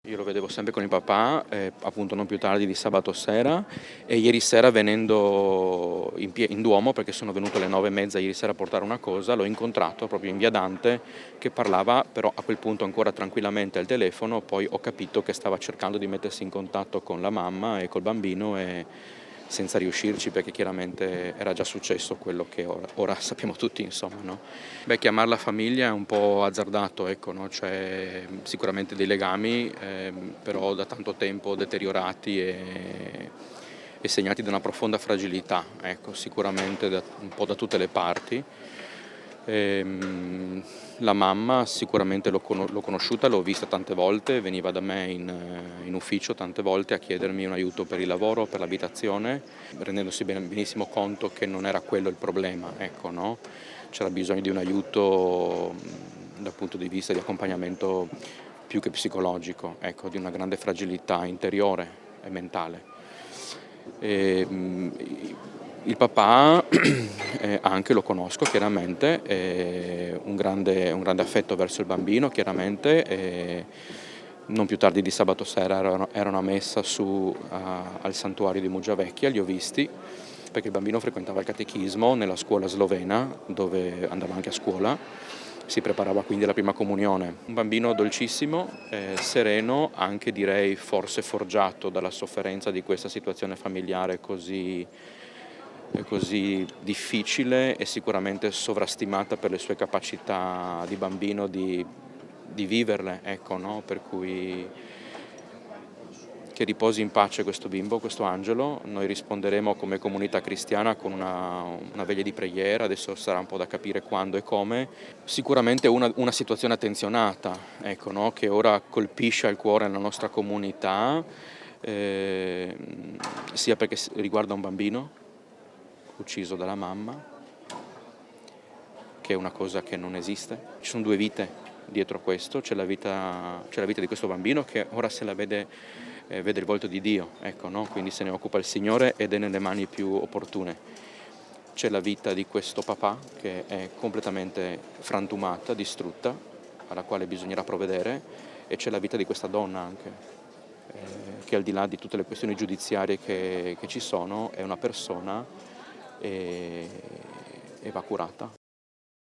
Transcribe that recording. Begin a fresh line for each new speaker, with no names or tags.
Io lo vedevo sempre con il papà, appunto non più tardi di sabato sera, e ieri sera venendo in Duomo, perché sono venuto alle 9:30 ieri sera a portare una cosa, l'ho incontrato proprio in via Dante che parlava però a quel punto ancora tranquillamente al telefono, poi ho capito che stava cercando di mettersi in contatto con la mamma e col bambino e senza riuscirci perché chiaramente era già successo quello che ora sappiamo tutti, insomma, no? Beh, chiamarla famiglia è un po' azzardato, ecco, no? C'è sicuramente dei legami, però da tanto tempo deteriorati e segnati da una profonda fragilità, ecco, sicuramente un po' da tutte le parti. La mamma sicuramente l'ho conosciuta, l'ho vista tante volte, veniva da me in ufficio tante volte a chiedermi un aiuto per il lavoro, per l'abitazione, rendendosi benissimo conto che non era quello il problema, ecco, no? C'era bisogno di un aiuto dal punto di vista di accompagnamento più che psicologico, ecco, di una grande fragilità interiore e mentale. E, il papà anche lo conosco chiaramente, un grande affetto verso il bambino chiaramente, non più tardi di sabato sera era una messa al santuario di Muggiavecchia, li ho visti, perché il bambino frequentava il catechismo nella scuola slovena, dove andava anche a scuola, si preparava quindi alla prima comunione. Un bambino dolcissimo, sereno, anche direi forse forgiato dalla sofferenza di questa situazione familiare così difficile e sicuramente sovrastimata per le sue capacità di bambino di viverle, ecco, no? Per cui che riposi in pace questo bimbo, questo angelo. Noi risponderemo come comunità cristiana con una veglia di preghiera, adesso sarà un po' da capire quando e come. Sicuramente una situazione attenzionata, ecco, no? Che ora colpisce al cuore la nostra comunità, sia perché riguarda un bambino ucciso dalla mamma, che è una cosa che non esiste. Ci sono due vite dietro a questo, c'è la vita di questo bambino che ora se la vede, vede il volto di Dio, ecco, no? Quindi se ne occupa il Signore ed è nelle mani più opportune. C'è la vita di questo papà che è completamente frantumata, distrutta, alla quale bisognerà provvedere, e c'è la vita di questa donna anche, che al di là di tutte le questioni giudiziarie che ci sono, è una persona e va curata.